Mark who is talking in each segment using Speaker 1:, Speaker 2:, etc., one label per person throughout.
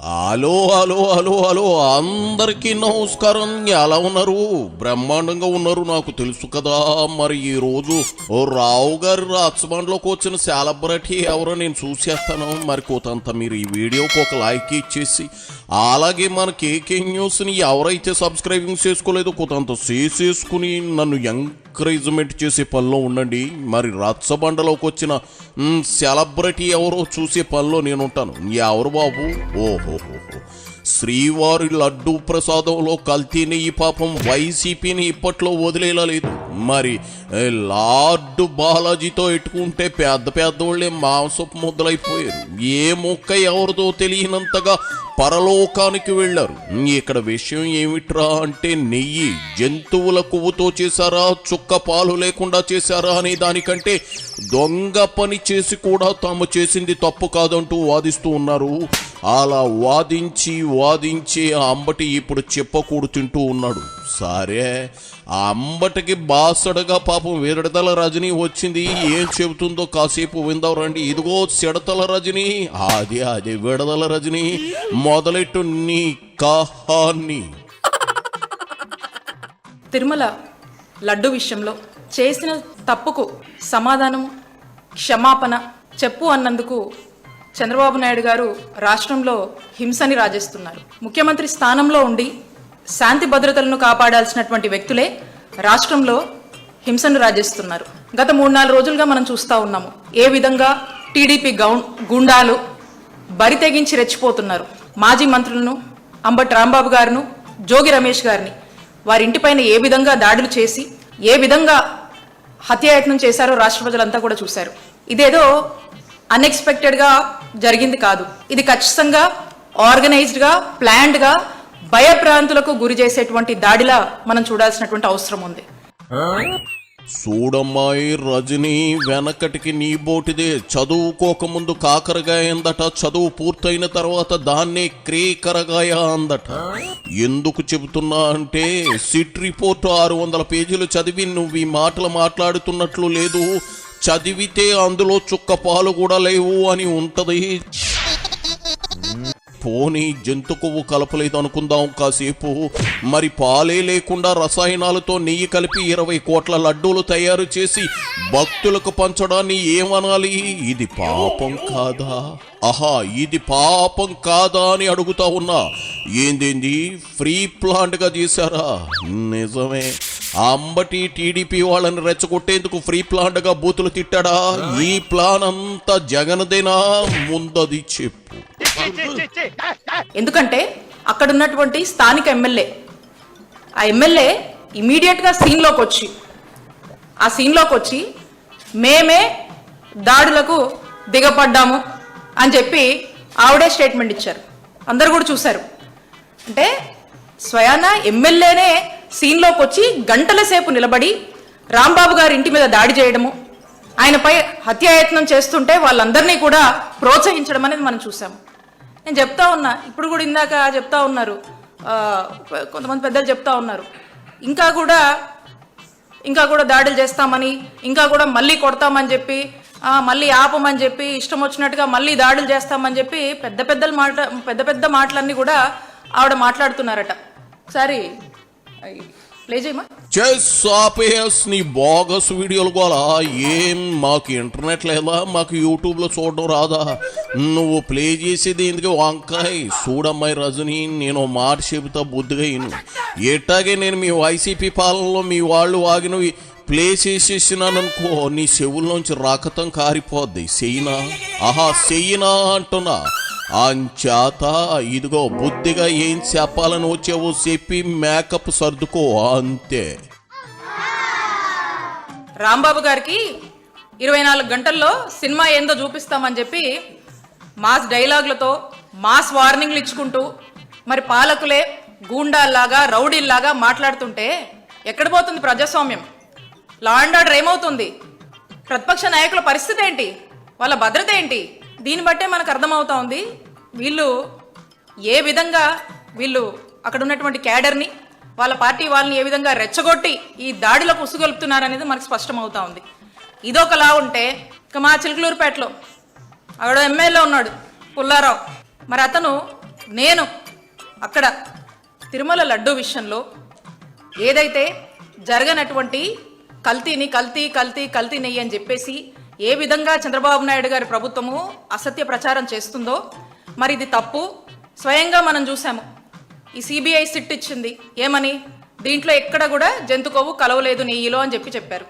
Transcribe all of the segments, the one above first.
Speaker 1: Hello hello hello hello అందరికీ నమస్కారం. ఎలా ఉన్నారు? బ్రహ్మాండంగా ఉన్నారు, నాకు తెలుసు కదా. మరి ఈ రోజు రావు గారి రాజమండ్రిలోకి వచ్చిన సెలబ్రిటీ ఎవరో నేను చూసేస్తాను. మరి కోతంత మీరు ఈ వీడియోకి ఒక లైక్ ఇచ్చేసి, అలాగే మన కేకే న్యూస్ని ఎవరైతే సబ్స్క్రైబింగ్ చేసుకోలేదో కోతంత చేసేసుకుని నన్ను ఎంకరేజ్మెంట్ చేసే పనిలో ఉండండి. మరి రచ్చబండలోకి వచ్చిన సెలబ్రిటీ ఎవరో చూసే పనిలో నేను ఉంటాను. ఎవరు బాబు? ఓహో, శ్రీవారి లడ్డూ ప్రసాదంలో కల్తీ నెయ్యి పాపం వైసీపీని ఇప్పట్లో వదిలేలా లేదు. మరి లార్డు బాలాజీతో ఎట్టుకుంటే పెద్ద పెద్దోళ్ళే మాంసపు ముద్దలైపోయారు. ఏ మొక్క ఎవరిదో తెలియనంతగా పరలోకానికి వెళ్లారు. ఇక్కడ విషయం ఏమిట్రా అంటే, నెయ్యి జంతువుల కొవ్వుతో చేశారా, చుక్క పాలు లేకుండా చేశారా అనే దానికంటే దొంగ పని చేసి కూడా తాము చేసింది తప్పు కాదంటూ వాదిస్తూ ఉన్నారు. అలా వాదించి వాదించి ఆ అంబటి ఇప్పుడు చెప్పకూడు తింటూ ఉన్నాడు. సరే, ఆ అంబటికి బాసడగా పాపం విడతల రజనీ వచ్చింది. ఏం చెబుతుందో కాసేపు విందాం రండి. ఇదిగో సిడతల రజనీ, అదే విడదల రజనీ, మొదలెట్టు నీ కహాన్ని.
Speaker 2: తిరుమల లడ్డు విషయంలో చేసిన తప్పుకు సమాధానం, క్షమాపణ చెప్పు అన్నందుకు చంద్రబాబు నాయుడు గారు రాష్ట్రంలో హింసని రాజేస్తున్నారు. ముఖ్యమంత్రి స్థానంలో ఉండి శాంతి భద్రతలను కాపాడాల్సినటువంటి వ్యక్తులే రాష్ట్రంలో హింసను రాజేస్తున్నారు. గత 3-4 రోజులుగా మనం చూస్తూ ఉన్నాము ఏ విధంగా టీడీపీ గుండాలు బరి తెగించి రెచ్చిపోతున్నారు. మాజీ మంత్రులను, అంబటి రాంబాబు గారును, జోగి రమేష్ గారిని వారి ఇంటిపైన ఏ విధంగా దాడులు చేసి ఏ విధంగా హత్యాయత్నం చేశారో రాష్ట్ర ప్రజలంతా కూడా చూశారు. ఇదేదో అన్ఎక్స్పెక్టెడ్గా జరిగింది కాదు. ఇది ఖచ్చితంగా ఆర్గనైజ్డ్గా, ప్లాన్డ్గా, భయభ్రాంతులకు గురి చేసేటువంటి దాడిలా మనం చూడాల్సినటువంటి అవసరం ఉంది.
Speaker 1: చూడమ్మాయి రజనీ, వెనకటికి నీ బోటిదే. చదువుకోకముందు కాకరగాయ అందట, చదువు పూర్తయిన తర్వాత దాన్నే క్రేకరగాయ అందట. ఎందుకు చెబుతున్నా అంటే, సిట్ రిపోర్టు 600 పేజీలు చదివి నువ్వు ఈ మాటలు మాట్లాడుతున్నట్లు లేదు. చదివితే అందులో చుక్క పాలు కూడా లేవు అని ఉంటది. పోనీ జంతు కొవ్వు కలపలేదు అనుకుందాం కాసేపు. మరి పాలే లేకుండా రసాయనాలతో నెయ్యి కలిపి 20 కోట్ల లడ్డూలు తయారు చేసి భక్తులకు పంచడాన్ని ఏమనాలి? ఇది పాపం కాదా? ఆహా, ఇది పాపం కాదా అని అడుగుతా ఉన్నా. ఏందేంది ఫ్రీ ప్లాంట్ గా చేశారా? నిజమే. అంబటి టీడీపీ వాళ్ళని రెచ్చగొట్టేందుకు ఫ్రీ ప్లాంట్ గా బూతులు తిట్టాడా? ఈ ప్లాన్ అంతా జగన్దేనా? ముందది చెప్పు.
Speaker 2: ఎందుకంటే అక్కడ ఉన్నటువంటి స్థానిక ఎమ్మెల్యే, ఆ ఎమ్మెల్యే ఇమీడియట్ గా సీన్లోకి వచ్చి మేమే దాడులకు దిగపడ్డాము అని చెప్పి ఆవిడే స్టేట్మెంట్ ఇచ్చారు. అందరు కూడా చూశారు. అంటే స్వయాన ఎమ్మెల్యేనే సీన్లోకి వచ్చి గంటల సేపు నిలబడి రాంబాబు గారి ఇంటి మీద దాడి చేయడము, ఆయనపై హత్యాయత్నం చేస్తుంటే వాళ్ళందరినీ కూడా ప్రోత్సహించడం అనేది మనం చూసాము. నేను చెప్తా ఉన్నా, ఇప్పుడు కూడా ఇందాక చెప్తా ఉన్నారు, కొంతమంది పెద్దలు చెప్తా ఉన్నారు, ఇంకా కూడా దాడులు చేస్తామని, ఇంకా కూడా మళ్ళీ కొడతామని చెప్పి, మళ్ళీ ఆపమని చెప్పి, ఇష్టం వచ్చినట్టుగా మళ్ళీ దాడులు చేస్తామని చెప్పి పెద్ద మాటలన్నీ కూడా ఆవిడ మాట్లాడుతున్నారట. ఒకసారి ప్లే చేయమా.
Speaker 1: నీ బోగస్ వీడియోలు కూడా ఏం మాకు ఇంటర్నెట్ లేదా? మాకు యూట్యూబ్లో చూడడం రాదా? నువ్వు ప్లే చేసేది ఎందుకు వంకాయ? చూడమ్మాయి రజనీ, నేను మాట చెబుతా బుద్ధిగా ఇను. ఎట్టాగే నేను మీ వైసీపీ పాలనలో మీ వాళ్ళు వాగిన ప్లే చేసేసినాననుకో, నీ చెవుల్లోంచి రక్తం కారిపోద్ది. చెయ్యినా? ఆహా, చెయ్యినా అంటున్నా. అంచేత ఇదిగో బుద్ధిగా ఏం చెప్పాలని వచ్చావో చెప్పి మేకప్ సర్దుకో, అంతే.
Speaker 2: రాంబాబు గారికి 24 గంటల్లో సినిమా ఏందో చూపిస్తామని చెప్పి మాస్ డైలాగులతో మాస్ వార్నింగ్లు ఇచ్చుకుంటూ మరి పాలకులే గూండాల్లాగా, రౌడీల్లాగా మాట్లాడుతుంటే ఎక్కడ పోతుంది ప్రజాస్వామ్యం? లా అండ్ ఆర్డర్ ఏమవుతుంది? ప్రతిపక్ష నాయకుల పరిస్థితి ఏంటి? వాళ్ళ భద్రత ఏంటి? దీన్ని బట్టే మనకు అర్థమవుతా ఉంది వీళ్ళు ఏ విధంగా అక్కడ ఉన్నటువంటి క్యాడర్ని, వాళ్ళ పార్టీ వాళ్ళని ఏ విధంగా రెచ్చగొట్టి ఈ దాడిలకు ఉసుగొలుపుతున్నారనేది మనకు స్పష్టమవుతా ఉంది. ఇదొకలా ఉంటే ఇక మా చిలుకలూరుపేటలో ఆవిడ ఎమ్మెల్యే ఉన్నాడు పుల్లారావు. మరి అతను నేను అక్కడ తిరుమల లడ్డు విషయంలో ఏదైతే జరగనటువంటి కల్తీ నెయ్యి అని చెప్పేసి ఏ విధంగా చంద్రబాబు నాయుడు గారి ప్రభుత్వము అసత్య ప్రచారం చేస్తుందో మరి ఇది తప్పు. స్వయంగా మనం చూసాము, ఈ సిబిఐ సిట్ ఇచ్చింది ఏమని, దీంట్లో ఎక్కడ కూడా జంతు కొవ్వు కలవలేదు నెయ్యిలో అని చెప్పారు.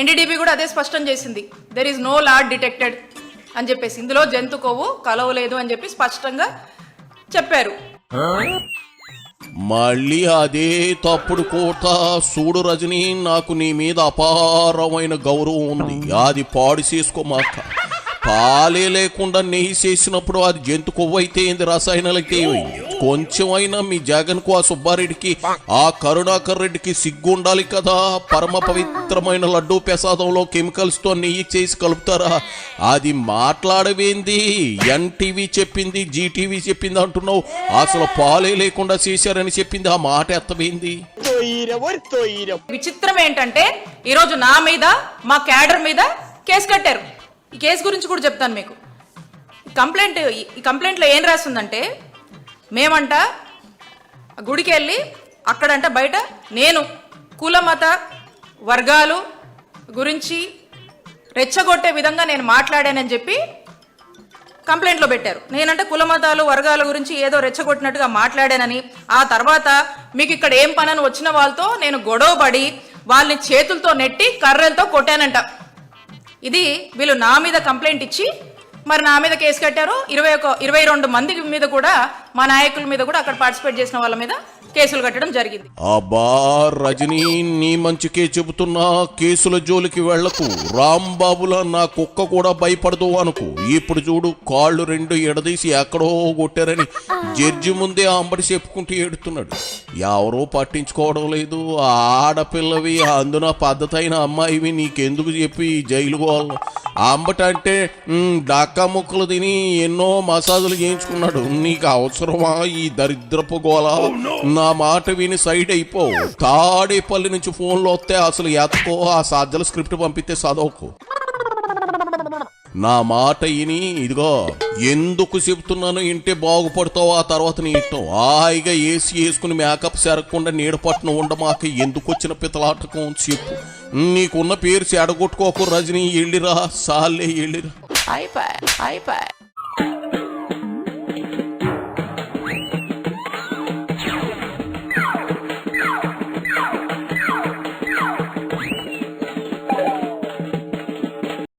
Speaker 2: ఎన్డీడీబీ కూడా అదే స్పష్టం చేసింది, there is no lard detected అని చెప్పేసి, ఇందులో జంతు కొవ్వు కలవలేదు అని చెప్పి స్పష్టంగా చెప్పారు.
Speaker 1: మళ్ళీ అదే తప్పుడు కోట. చూడు రజని, నాకు నీ మీద అపారమైన గౌరవం ఉంది, అది పాడు చేసుకోమాక. పాలే లేకుండా నెయ్యి చేసినప్పుడు అది జంతు కొవ్వైతే ఏంది, రసాయనాలైతే ఏమైంది? కొంచెమైనా మీ జగన్కు, ఆ సుబ్బారెడ్డికి, ఆ కరుణాకర్ రెడ్డికి సిగ్గు ఉండాలి కదా. పరమ పవిత్రమైన లడ్డూ ప్రసాదంలో కెమికల్స్తో నెయ్యి చేసి కలుపుతారా? అది మాట్లాడవేంది? ఎన్టీవీ చెప్పింది, జీటీవీ చెప్పింది అంటున్నావు. అసలు పాలే లేకుండా చేశారని చెప్పింది, ఆ మాట ఎత్తవేంది?
Speaker 2: విచిత్రం ఏంటంటే ఈరోజు నా మీద, మా క్యాడర్ మీద కేసు కట్టారు. ఈ కేసు గురించి కూడా చెప్తాను మీకు. ఈ కంప్లైంట్లో ఏం రాస్తుందంటే, మేమంట గుడికి వెళ్ళి అక్కడంట బయట నేను కుల మత వర్గాలు గురించి రెచ్చగొట్టే విధంగా నేను మాట్లాడానని చెప్పి కంప్లైంట్లో పెట్టారు. నేనంటే కుల మతాలు వర్గాల గురించి ఏదో రెచ్చగొట్టినట్టుగా మాట్లాడానని, ఆ తర్వాత మీకు ఇక్కడ ఏం పనని వచ్చిన వాళ్ళతో నేను గొడవపడి వాళ్ళని చేతులతో నెట్టి కర్రలతో కొట్టానంట. ఇది వీళ్ళు నా మీద కంప్లైంట్ ఇచ్చి మరి నా మీద కేసు కట్టారు. 22 మంది మీద కూడా, మా నాయకుల మీద కూడా, అక్కడ పార్టిసిపేట్ చేసిన వాళ్ళ మీద కేసులు కట్టడం జరిగింది.
Speaker 1: అబ్బా రజనీ, నీ మంచికే చెబుతున్నా, కేసుల జోలికి వెళ్లకు. రాంబాబులా నా కుక్క కూడా భయపడదు అనుకో. ఇప్పుడు చూడు, కాళ్ళు 2 ఎడదీసి ఎక్కడో కొట్టారని జడ్జి ముందే అంబడి చెప్పుకుంటూ ఏడుతున్నాడు. ఎవరో పట్టించుకోవడం లేదు. ఆడపిల్లవి, అందున పద్ధతైన అమ్మాయివి, నీకెందుకు చెప్పి జైలు పోవాలి? అంబటంటే డాకా ముక్కలు తిని ఎన్నో మసాజులు చేయించుకున్నాడు. నీకు అవసరమా ఈ దరిద్రపు గోల? నా మాట విని సైడ్ అయిపో. తాడేపల్లి నుంచి ఫోన్లో వస్తే అసలు ఎత్తుకో, ఆ సాధ్యాల స్క్రిప్ట్ పంపిస్తే చదవకు. నా మాట విని, ఇదిగో ఎందుకు చెబుతున్నాను ఇంటే బాగుపడతావు. ఆ తర్వాత నీ ఇష్టం. హాయిగా ఏసీ వేసుకుని మేకప్ సెరగకుండా నీడపట్టును ఉండమాక. ఎందుకు వచ్చిన పితలాటకం చెప్పు. నీకున్న పేరు చెడగొట్టుకోకు రజనీ. ఎళ్ళిరా, సాలే ఎళ్ళిరా.
Speaker 3: అయిపోయి